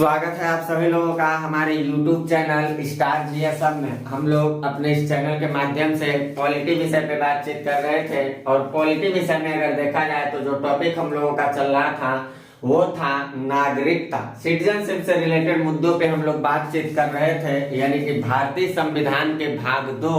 स्वागत है आप सभी लोगों का हमारे YouTube चैनल स्टार जीएसएम में। हम लोग अपने इस चैनल के माध्यम से पॉलिटी विषय पे बातचीत कर रहे थे और पॉलिटी विषय में अगर देखा जाए तो जो टॉपिक हम लोगों का चल रहा था वो था नागरिकता। सिटीजनशिप से रिलेटेड मुद्दों पे हम लोग बातचीत कर रहे थे, यानी कि भारतीय संविधान के भाग 2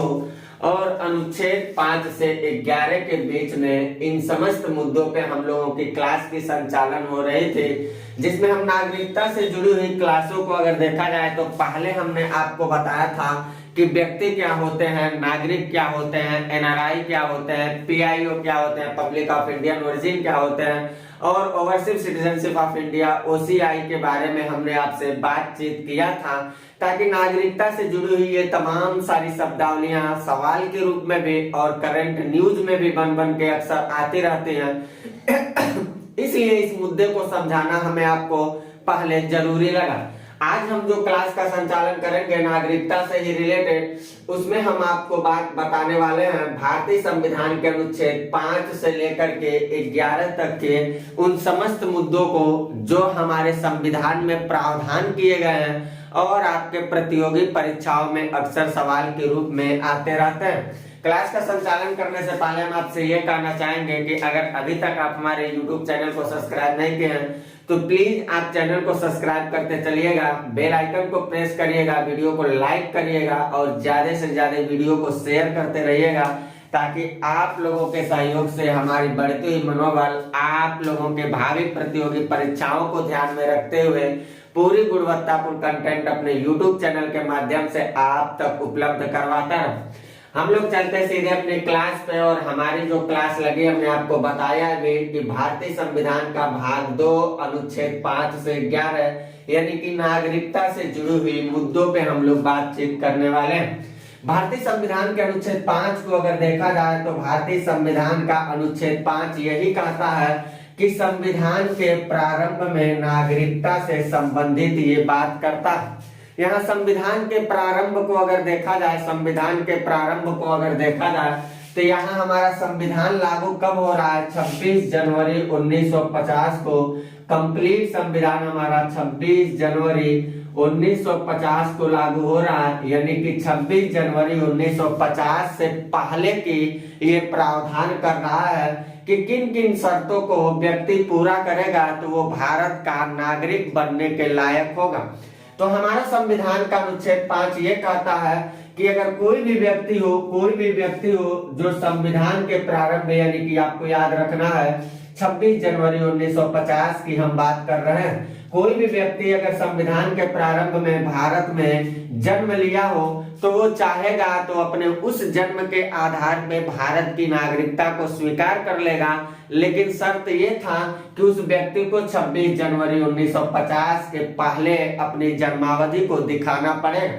और अनुच्छेद 5 से 11 के बीच में इन समस्त मुद्दों पे हम लोगों की क्लास की संचालन हो रही थी, जिसमें हम नागरिकता से जुड़ी हुई क्लासों को अगर देखा जाए तो पहले हमने आपको बताया था कि व्यक्ति क्या होते हैं, नागरिक क्या होते हैं, एनआरआई क्या होते हैं, पीआईओ क्या होते हैं, पब्लिक ऑफ इंडियन ओरिजिन क्या होते हैं, और overseas citizenship of India OCI के बारे में हमने आपसे बातचीत किया था, ताकि नागरिकता से जुड़ी हुई ये तमाम सारी शब्दावलियां सवाल के रूप में भी और करंट न्यूज में भी बन बन के अक्सर आती रहती हैं। इसलिए इस मुद्दे को समझाना हमें आपको पहले जरूरी लगा। आज हम जो क्लास का संचालन करेंगे नागरिकता से ही रिलेटेड, उसमें हम आपको बात बताने वाले हैं भारतीय संविधान के अनुच्छेद 5 से लेकर के 11 तक के उन समस्त मुद्दों को जो हमारे संविधान में प्रावधान किए गए हैं और आपके प्रतियोगी परीक्षाओं में अक्सर सवाल के रूप में आते रहते हैं। क्लास का संचालन करने से पहले हम आपसे ये कहना चाहेंगे कि अगर अभी तक आप हमारे YouTube चैनल को सब्सक्राइब नहीं किए हैं तो प्लीज आप चैनल को सब्सक्राइब करते चलिएगा, बेल आइकन को प्रेस करिएगा, वीडियो को लाइक करिएगा और ज्यादा से ज्यादा वीडियो को शेयर करते रहिएगा, ताकि आप लोगों के सहयोग से हमारी बढ़ती हुई मनोबल आप लोगों के भावी प्रतियोगी परीक्षाओं को ध्यान में रखते हुए पूरी गुणवत्तापूर्ण कंटेंट अपने YouTube चैनल के माध्यम से आप तक उपलब्ध करवाता है। हम लोग चलते सीधे अपनी क्लास पे, और हमारी जो क्लास लगी हमने आपको बताया भी कि भारतीय संविधान का भाग 2 अनुच्छेद 5 से 11 यानी कि नागरिकता से जुड़ी हुई मुद्दों पे हम लोग बातचीत करने वाले हैं। भारतीय संविधान के अनुच्छेद 5 को अगर देखा जाए तो भारतीय संविधान का अनुच्छेद 5 यही कहता है कि संविधान के प्रारंभ में नागरिकता से संबंधित ये बात करता है। यहाँ संविधान के प्रारंभ को अगर देखा जाए, संविधान के प्रारंभ को अगर देखा जाए तो यहाँ हमारा संविधान लागू कब हो रहा है? 26 जनवरी 1950 को कंप्लीट संविधान हमारा 26 जनवरी 1950 को लागू हो रहा है, यानी कि 26 जनवरी 1950 से पहले की ये प्रावधान कर रहा है कि किन किन शर्तों को व्यक्ति पूरा करेगा तो वो भारत का नागरिक बनने के लायक होगा। तो हमारा संविधान का अनुच्छेद 5 ये कहता है कि अगर कोई भी व्यक्ति हो जो संविधान के प्रारंभ में, यानी कि आपको याद रखना है 26 जनवरी 1950 की हम बात कर रहे हैं, कोई भी व्यक्ति अगर संविधान के प्रारंभ में भारत में जन्म लिया हो तो वो चाहेगा तो अपने उस जन्म के आधार पे भारत की नागरिकता को स्वीकार कर लेगा, लेकिन शर्त ये था कि उस व्यक्ति को 26 जनवरी 1950 के पहले अपनी जन्मावधि को दिखाना पड़ेगा।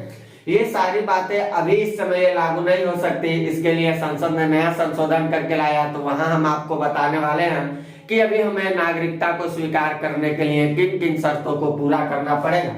ये सारी बातें अभी इस समय लागू नहीं हो सकती, इसके लिए संसद ने नया संशोधन करके लाया, तो वहां हम आपको बताने वाले हैं कि अभी हमें नागरिकता को स्वीकार करने के लिए किन किन शर्तों को पूरा करना पड़ेगा।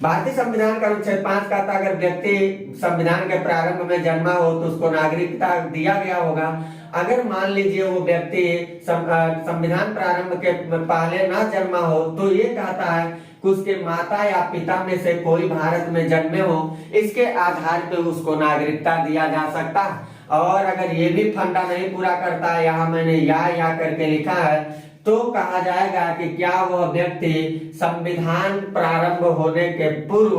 भारतीय संविधान का अनुच्छेद 5 का था अगर व्यक्ति संविधान के प्रारंभ में जन्मा हो तो उसको नागरिकता दिया गया होगा। अगर मान लीजिए वो व्यक्ति संविधान प्रारंभ के पहले ना जन्मा हो तो ये कहता है कि उसके माता या पिता में से कोई भारत में जन्मे हो, इसके आधार पे उसको नागरिकता दिया जा सकता है। और अगर ये भी फंडा नहीं पूरा करता है, यहाँ मैंने या करके लिखा है, तो कहा जाएगा कि क्या वह व्यक्ति संविधान प्रारंभ होने के पूर्व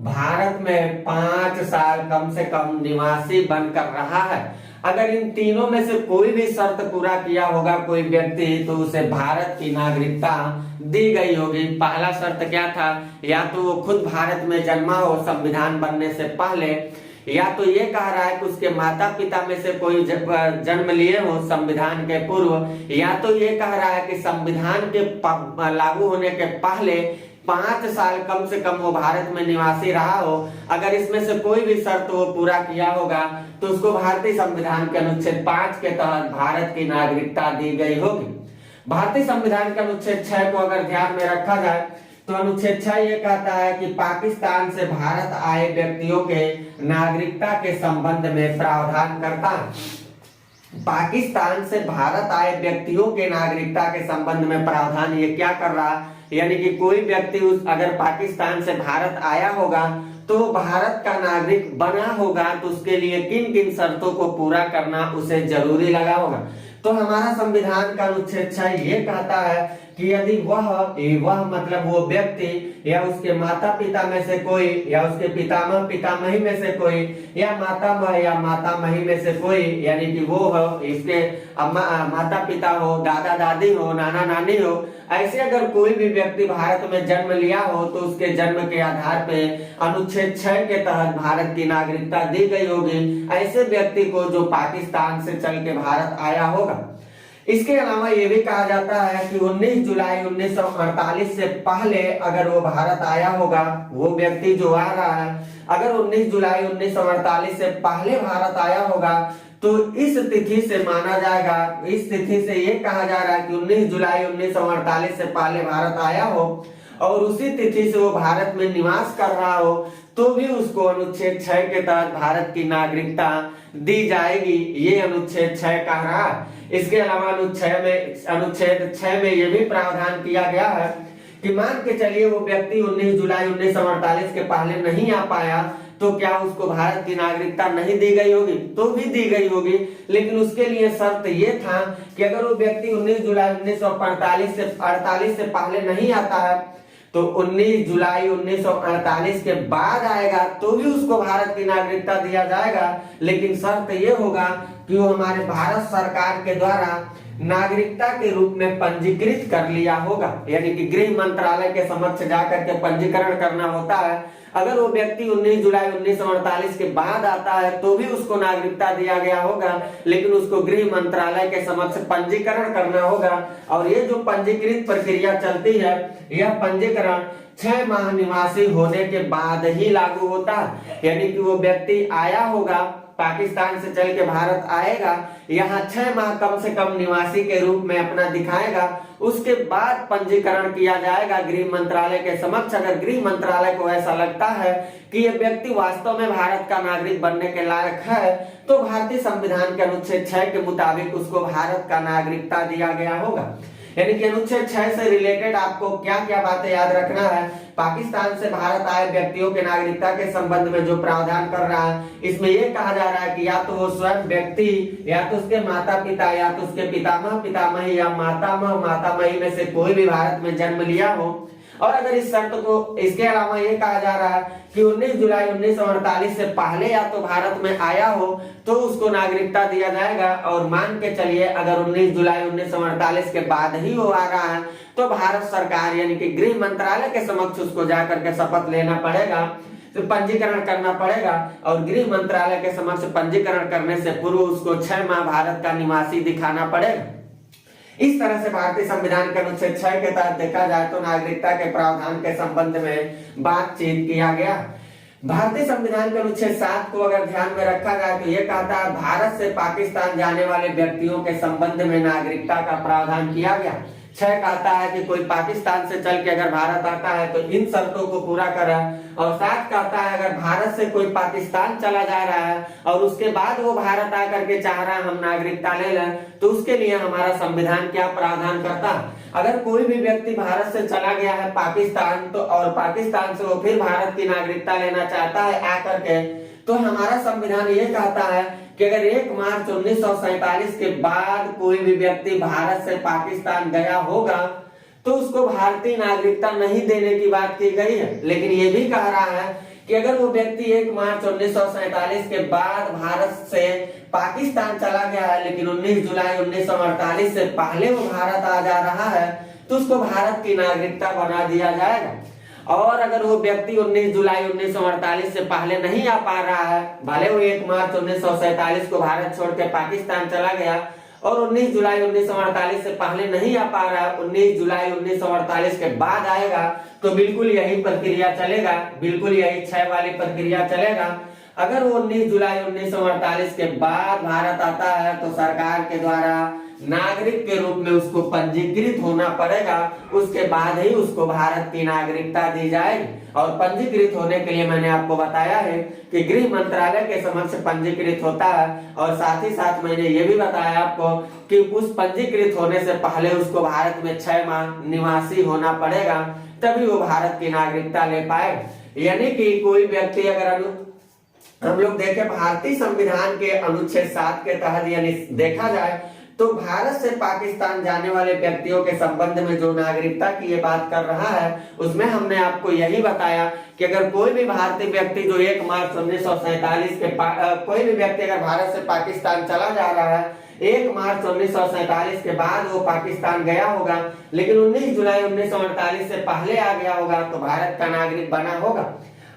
भारत में 5 साल कम से कम निवासी बनकर रहा है। अगर इन तीनों में से कोई भी शर्त पूरा किया होगा कोई व्यक्ति तो उसे भारत की नागरिकता दी गई होगी। पहला शर्त क्या था? या तो वो खुद भारत में जन्मा हो संविधान बनने से पहले, या तो ये कह रहा है कि उसके माता पिता में से कोई जन्म लिए हो संविधान के पूर्व, या तो ये कह रहा है कि संविधान के लागू होने के पहले 5 साल कम से कम वो भारत में निवासी रहा हो। अगर इसमें से कोई भी शर्त वो पूरा किया होगा तो उसको भारतीय संविधान के अनुच्छेद 5 के तहत भारत की नागरिकता दी गई होगी। भारतीय संविधान के अनुच्छेद 6 को अगर ध्यान में रखा जाए तो अनुच्छेद 6 ये कहता है कि पाकिस्तान से भारत आए व्यक्तियों के नागरिकता के संबंध में प्रावधान करता है। पाकिस्तान से भारत आए व्यक्तियों के नागरिकता के संबंध में प्रावधान ये क्या कर रहा है, यानी कि कोई व्यक्ति अगर पाकिस्तान से भारत आया होगा तो भारत का नागरिक बना होगा तो उसके लिए किन किन शर्तों को पूरा करना उसे जरूरी लगा होगा। तो हमारा संविधान का अनुच्छेद 6 ये कहता है कि यदि वह मतलब वो व्यक्ति या उसके माता पिता में से कोई या उसके पितामह पितामही में से कोई या मातामही में से कोई, यानी कि वो हो इसके माता पिता हो, दादा दादी हो, नाना नानी हो, ऐसे अगर कोई भी व्यक्ति भारत में जन्म लिया हो तो उसके जन्म के आधार पे अनुच्छेद 6 के तहत भारत की नागरिकता दी गई होगी ऐसे व्यक्ति को जो पाकिस्तान से चल के भारत आया होगा। इसके अलावा ये भी कहा जाता है कि 19 जुलाई 1948 से पहले अगर वो भारत आया होगा, वो व्यक्ति जो आ रहा है अगर 19 जुलाई 1948 से पहले भारत आया होगा तो इस तिथि से माना जाएगा, इस तिथि से ये कहा जा रहा है कि 19 जुलाई 1948 से पहले भारत आया हो और उसी तिथि से वो भारत में निवास कर रहा हो तो भी उसको अनुच्छेद 6 के तहत भारत की नागरिकता दी जाएगी, ये अनुच्छेद 6 कह रहा है। इसके अलावा अनुच्छेद 6 में यह भी प्रावधान किया गया है कि मान के चलिए वो व्यक्ति 19 जुलाई 1948 के पहले नहीं आ पाया तो क्या उसको भारत की नागरिकता नहीं दी गई होगी? तो भी दी गई होगी, लेकिन उसके लिए शर्त ये था कि अगर वो व्यक्ति 19 जुलाई 1948 से पहले नहीं आता है तो 19 जुलाई 1948 के बाद आएगा तो भी उसको भारत की नागरिकता दिया जाएगा, लेकिन शर्त ये होगा कि वो हमारे भारत सरकार के द्वारा नागरिकता के रूप में पंजीकृत कर लिया होगा, यानी कि गृह मंत्रालय के समक्ष जाकर के पंजीकरण करना होता है। अगर वो व्यक्ति 19 जुलाई 1948 के बाद आता है तो भी उसको नागरिकता दिया गया होगा, लेकिन उसको गृह मंत्रालय के समक्ष पंजीकरण करना होगा और ये जो पंजीकृत प्रक्रिया चलती है यह पंजीकरण 6 माह निवासी होने के बाद ही लागू होता है, यानी कि वो व्यक्ति आया होगा पाकिस्तान से चल के भारत आएगा, यहाँ 6 माह कम से कम निवासी के रूप में अपना दिखाएगा, उसके बाद पंजीकरण किया जाएगा गृह मंत्रालय के समक्ष। अगर गृह मंत्रालय को ऐसा लगता है कि ये व्यक्ति वास्तव में भारत का नागरिक बनने के लायक है तो भारतीय संविधान के अनुच्छेद 6 के मुताबिक उसको भारत का नागरिकता दिया गया होगा। यानी कि अनुच्छेद 6 से रिलेटेड आपको क्या क्या बातें याद रखना है। पाकिस्तान से भारत आए व्यक्तियों के नागरिकता के संबंध में जो प्रावधान कर रहा है इसमें यह कहा जा रहा है कि या तो वो स्वयं व्यक्ति या तो उसके माता पिता या तो उसके पितामह पितामही या मातामही में से कोई भी भारत में जन्म लिया हो। और अगर इस शर्त को इसके अलावा ये कहा जा रहा है कि 19 जुलाई 1948 से पहले या तो भारत में आया हो तो उसको नागरिकता दिया जाएगा, और मान के चलिए अगर 19 जुलाई 1948 के बाद ही वो आ रहा है तो भारत सरकार यानी कि गृह मंत्रालय के समक्ष उसको जाकर के शपथ लेना पड़ेगा, तो पंजीकरण करना पड़ेगा और गृह मंत्रालय के समक्ष पंजीकरण करने से पूर्व उसको 6 माह भारत का निवासी दिखाना पड़ेगा। इस तरह से भारतीय संविधान के अनुच्छेद 6 के तहत देखा जाए तो नागरिकता के प्रावधान के संबंध में बातचीत किया गया। भारतीय संविधान के अनुच्छेद 7 को अगर ध्यान में रखा जाए तो यह कहता है भारत से पाकिस्तान जाने वाले व्यक्तियों के संबंध में नागरिकता का प्रावधान किया गया। 6 कहता है कि कोई पाकिस्तान से चल के अगर भारत आता है तो इन शर्तों को पूरा करे, और 7 कहता है अगर भारत से कोई पाकिस्तान चला जा रहा है और उसके बाद वो भारत आकर के चाह रहा है हम नागरिकता ले लें तो उसके लिए हमारा संविधान क्या प्रावधान करता है। अगर कोई भी व्यक्ति भारत से चला गया है पाकिस्तान तो और पाकिस्तान से वो फिर भारत की नागरिकता लेना चाहता है आकर के, तो हमारा संविधान ये कहता है कि अगर 1 मार्च 1947 के बाद कोई भी व्यक्ति भारत से पाकिस्तान गया होगा तो उसको भारतीय नागरिकता नहीं देने की बात की गई है। लेकिन ये भी कह रहा है कि अगर वो व्यक्ति 1 मार्च 1947 के बाद भारत से पाकिस्तान चला गया है लेकिन 19 जुलाई 1948 से पहले वो भारत आ जा रहा है तो उसको भारत की नागरिकता बना दिया जाएगा। और अगर वो व्यक्ति 19 जुलाई 1948 से पहले नहीं आ पा रहा है, भले वो 1 मार्च 1947 को भारत छोड़ के पाकिस्तान चला गया और 19 जुलाई 1948 से पहले नहीं आ पा रहा है, 19 जुलाई 1948 के बाद आएगा तो बिल्कुल यही प्रक्रिया चलेगा, बिल्कुल यही 6 वाली प्रक्रिया चलेगा। अगर वो 19 जुलाई 1948 के बाद भारत आता है तो सरकार के द्वारा नागरिक के रूप में उसको पंजीकृत होना पड़ेगा, उसके बाद ही उसको भारत की नागरिकता दी जाएगी। और पंजीकृत होने के लिए मैंने आपको बताया है कि गृह मंत्रालय के समक्ष पंजीकृत होता है, और साथ ही साथ मैंने ये भी बताया आपको कि उस पंजीकृत होने से पहले उसको भारत में 6 माह निवासी होना पड़ेगा, तभी वो भारत की नागरिकता ले पाएगा। यानी कि कोई व्यक्ति अगर हम लोग देखें भारतीय संविधान के अनुच्छेद 7 के तहत यानी देखा जाए तो भारत से पाकिस्तान जाने वाले व्यक्तियों के संबंध में जो नागरिकता की ये बात कर रहा है, उसमें हमने आपको यही बताया कि अगर कोई भी भारतीय व्यक्ति जो 1 मार्च 1947 के कोई भी व्यक्ति अगर भारत से पाकिस्तान चला जा रहा है 1 मार्च 1947 के बाद वो पाकिस्तान गया होगा, लेकिन 19 जुलाई 1948 से पहले आ गया होगा तो भारत का नागरिक बना होगा।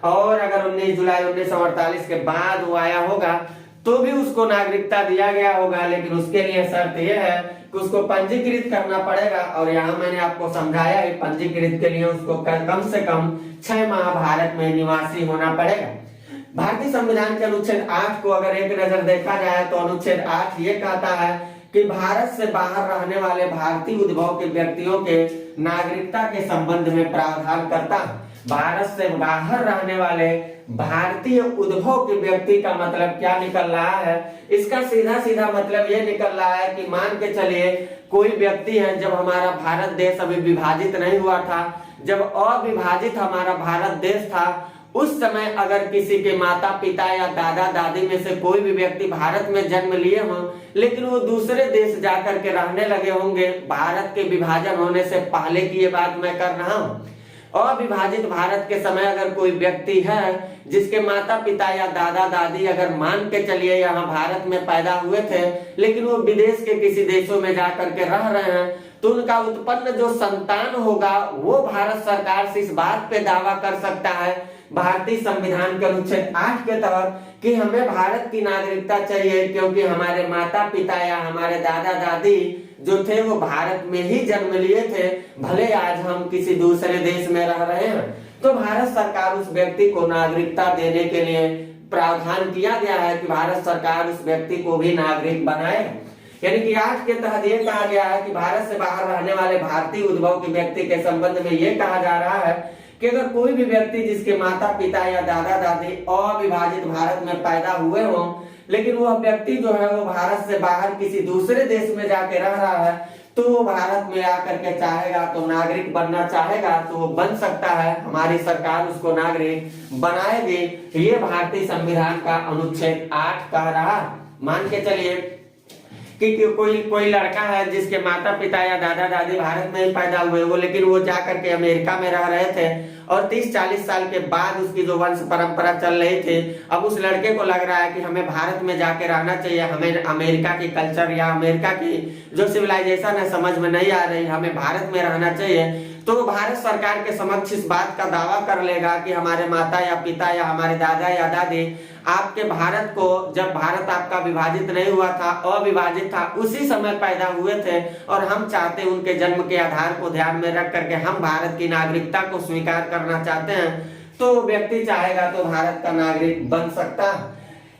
और अगर 19 जुलाई 1948 के बाद वो आया होगा तो भी उसको नागरिकता दिया गया होगा, लेकिन उसके लिए शर्त यह है कि उसको पंजीकृत करना पड़ेगा। और यहाँ मैंने आपको समझाया है पंजीकृत के लिए उसको कम से कम 6 माह भारत में निवासी होना पड़ेगा। भारतीय संविधान के अनुच्छेद 8 को अगर एक नजर देखा जाए तो अनुच्छेद 8 ये कहता है कि भारत से बाहर रहने वाले भारतीय उद्भव के व्यक्तियों के नागरिकता के संबंध में प्रावधान करता है। भारत से बाहर रहने वाले भारतीय उद्भव के व्यक्ति का मतलब क्या निकल रहा है, इसका सीधा सीधा मतलब ये निकल रहा है कि मान के चलिए कोई व्यक्ति है, जब हमारा भारत देश अभी विभाजित नहीं हुआ था, जब अविभाजित हमारा भारत देश था, उस समय अगर किसी के माता पिता या दादा दादी में से कोई भी व्यक्ति भारत में जन्म लिए हों, लेकिन वो दूसरे देश जाकर के रहने लगे होंगे भारत के विभाजन होने से पहले की ये बात मैं कर रहा हूँ। अविभाजित भारत के समय अगर कोई व्यक्ति है जिसके माता पिता या दादा दादी अगर मान के चलिए यहाँ भारत में पैदा हुए थे, लेकिन वो विदेश के किसी देशों में जाकर के रह रहे हैं, तो उनका उत्पन्न जो संतान होगा वो भारत सरकार से इस बात पे दावा कर सकता है भारतीय संविधान के अनुच्छेद 8 के तहत कि हमें भारत की नागरिकता चाहिए, क्योंकि हमारे माता पिता या हमारे दादा दादी जो थे वो भारत में ही जन्म लिए थे, भले आज हम किसी दूसरे देश में रह रहे हैं। तो भारत सरकार उस व्यक्ति को नागरिकता देने के लिए प्रावधान किया गया है कि भारत सरकार उस व्यक्ति को भी नागरिक बनाए। यानी कि 8 के तहत ये कहा गया है कि भारत से बाहर रहने वाले भारतीय उद्भव के व्यक्ति के संबंध में ये कहा जा रहा है कि अगर कोई भी व्यक्ति जिसके माता पिता या दादा दादी अविभाजित भारत में पैदा हुए हों, लेकिन वह व्यक्ति जो है वो भारत से बाहर किसी दूसरे देश में जाके रह रहा है, तो वो भारत में आकर के चाहेगा तो नागरिक बनना चाहेगा तो वो बन सकता है, हमारी सरकार उसको नागरिक बनाएगी। ये भारतीय संविधान का अनुच्छेद 8 कह रहा। मान के चलिए कि कोई लड़का है जिसके माता पिता या दादा दादी भारत में ही पैदा हुए वो, लेकिन वो जाकर के अमेरिका में रह रहे थे और 30-40 साल के बाद उसकी जो वंश परंपरा चल रही थी, अब उस लड़के को लग रहा है कि हमें भारत में जाके रहना चाहिए, हमें अमेरिका की कल्चर या अमेरिका की जो सिविलाइजेशन है समझ में नहीं आ रही, हमें भारत में रहना चाहिए। तो वो भारत सरकार के समक्ष इस बात का दावा कर लेगा कि हमारे माता या पिता या हमारे दादा या दादी आपके भारत को, जब भारत आपका विभाजित नहीं हुआ था, अविभाजित था, उसी समय पैदा हुए थे और हम चाहते हैं उनके जन्म के आधार को ध्यान में रख करके हम भारत की नागरिकता को स्वीकार करना चाहते हैं, तो व्यक्ति चाहेगा तो भारत का नागरिक बन सकता है।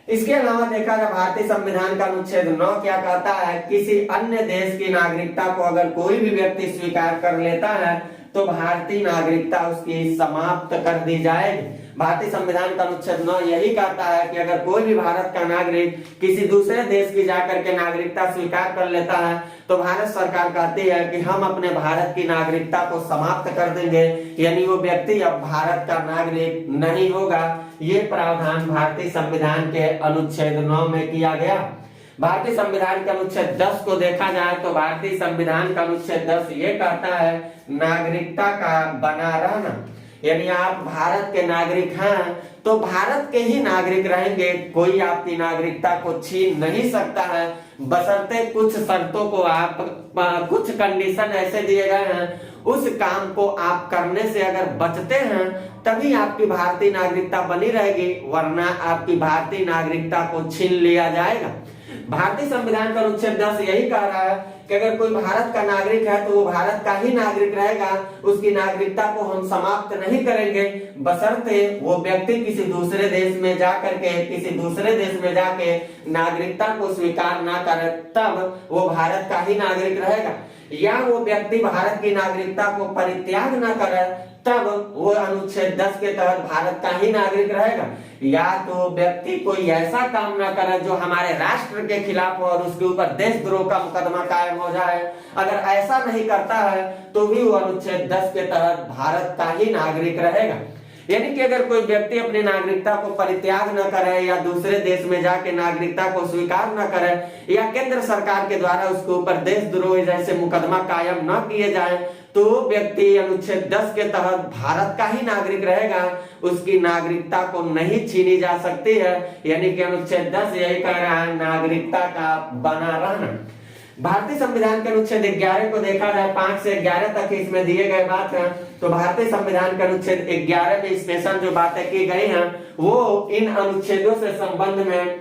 इसके अलावा देखा जाए भारतीय संविधान का अनुच्छेद 9 क्या कहता है, किसी अन्य देश की नागरिकता को अगर कोई भी व्यक्ति स्वीकार कर लेता है तो भारतीय नागरिकता उसकी समाप्त कर दी जाएगी। भारतीय संविधान का अनुच्छेद 9 यही कहता है कि अगर कोई भी भारत का नागरिक किसी दूसरे देश की जाकर के नागरिकता स्वीकार कर लेता है तो भारत सरकार कहती है कि हम अपने भारत की नागरिकता को समाप्त कर देंगे, यानी वो व्यक्ति अब भारत का नागरिक नहीं होगा। ये प्रावधान भारतीय संविधान के अनुच्छेद 9 में किया गया। भारतीय संविधान के अनुच्छेद 10 को देखा जाए तो भारतीय संविधान का अनुच्छेद 10 ये कहता है नागरिकता का बना रहना, यानी आप भारत के नागरिक हैं तो भारत के ही नागरिक रहेंगे, कोई आपकी नागरिकता को छीन नहीं सकता है, बशर्ते कुछ शर्तों को आप कुछ कंडीशन ऐसे दिए गए हैं, उस काम को आप करने से अगर बचते हैं तभी आपकी भारतीय नागरिकता बनी रहेगी, वरना आपकी भारतीय नागरिकता को छीन लिया जाएगा। भारतीय संविधान का अनुच्छेद 10 यही कह रहा है कि अगर कोई भारत का नागरिक है तो वो भारत का ही नागरिक रहेगा, उसकी नागरिकता को हम समाप्त नहीं करेंगे, बशर्ते वो व्यक्ति किसी दूसरे देश में जाके नागरिकता को स्वीकार ना करे, तब वो भारत का ही नागरिक रहेगा। या वो व्यक्ति भारत की नागरिकता को परित्याग ना करे, तब वो अनुच्छेद 10 के तहत भारत का ही नागरिक रहेगा। या तो व्यक्ति कोई ऐसा काम ना करे जो हमारे राष्ट्र के खिलाफ हो और उसके ऊपर देशद्रोह का मुकदमा कायम हो जाए, अगर ऐसा नहीं करता है तो भी वो अनुच्छेद 10 के तहत भारत का ही नागरिक रहेगा। यानी कि अगर कोई व्यक्ति अपनी नागरिकता को परित्याग न करे या दूसरे देश में जाके नागरिकता को स्वीकार न करे या केंद्र सरकार के द्वारा उसके ऊपर देशद्रोह जैसे मुकदमा कायम न किए जाए, तो व्यक्ति अनुच्छेद 10 के तहत भारत का ही नागरिक रहेगा, उसकी नागरिकता को नहीं छीनी जा सकती है। यानी कि अनुच्छेद 10 यही कह रहा है, नागरिकता का बना रहना। भारतीय संविधान के अनुच्छेद 11 को देखा जाए, 5 से 11 तक इसमें दिए गए बात है, तो भारतीय संविधान के अनुच्छेद 11 में स्पेशल जो बातें की गई हैं वो इन अनुच्छेदों से संबंध में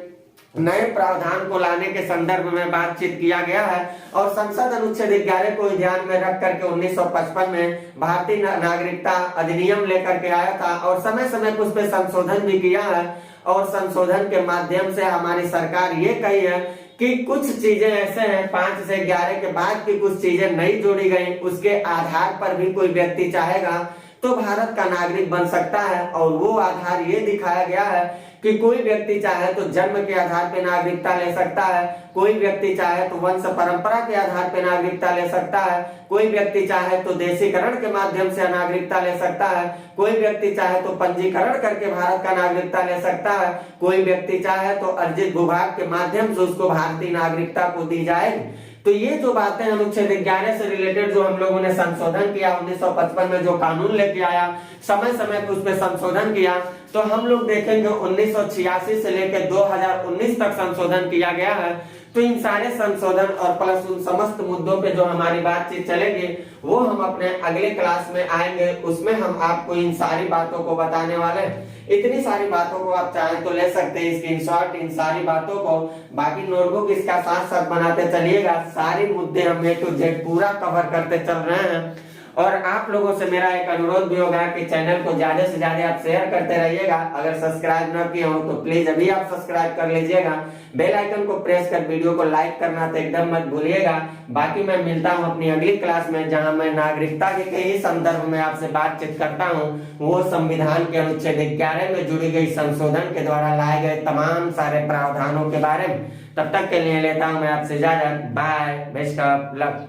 नए प्रावधान को लाने के संदर्भ में बातचीत किया गया है। और संसद अनुच्छेद 11 को ध्यान में रख करके 1955 में भारतीय नागरिकता अधिनियम लेकर के आया था और समय समय पर उस पर संशोधन भी किया है। और संशोधन के माध्यम से हमारी सरकार ये कही है कि कुछ चीजें ऐसे हैं 5 से 11 के बाद की कुछ चीजें नई जोड़ी गई, उसके आधार पर भी कोई व्यक्ति चाहेगा तो भारत का नागरिक बन सकता है। और वो आधार ये दिखाया गया है कि कोई व्यक्ति चाहे तो जन्म के आधार पर नागरिकता ले सकता है, कोई व्यक्ति चाहे तो वंश परंपरा के आधार पर नागरिकता ले सकता है, कोई व्यक्ति चाहे तो देशीकरण के माध्यम से नागरिकता ले सकता है, कोई व्यक्ति चाहे तो पंजीकरण करके भारत का नागरिकता ले सकता है, कोई व्यक्ति चाहे तो अर्जित भूभाग के माध्यम से उसको भारतीय नागरिकता को दी जाएगी। तो ये जो बातें अनुच्छेद 11 से रिलेटेड जो हम लोगों ने संशोधन किया, 1955 में जो कानून लेके आया, समय समय पर उस पर संशोधन किया, तो हम लोग देखेंगे 1986 से लेकर 2019 तक संशोधन किया गया है। तो इन सारे संशोधन और प्लस उन समस्त मुद्दों पे जो हमारी बातचीत चलेगी वो हम अपने अगले क्लास में आएंगे, उसमें हम आपको इन सारी बातों को बताने वाले हैं। इतनी सारी बातों को आप चाहें तो ले सकते हैं स्क्रीनशॉट इन सारी बातों को, बाकी नोटबुक इसका साथ साथ बनाते चलिएगा। सारे मुद्दे हम A to Z पूरा कवर करते चल रहे हैं। और आप लोगों से मेरा एक अनुरोध भी होगा कि चैनल को ज्यादा से ज्यादा आप शेयर करते रहिएगा। अगर सब्सक्राइब न किए हो तो प्लीज अभी आप सब्सक्राइब कर लीजिएगा, बेल आइकन को प्रेस कर वीडियो को लाइक करना तो एकदम मत भूलिएगा। बाकी मैं मिलता हूं अपनी अगली क्लास में जहां मैं नागरिकता के कई संदर्भ में आपसे बातचीत करता हूं, वो संविधान के अनुच्छेद 11 में जुड़ी गई संशोधन के द्वारा लाए गए तमाम सारे प्रावधानों के बारे में। तब तक के लिए लेता हूं मैं आपसे इजाजत। Bye, best of luck.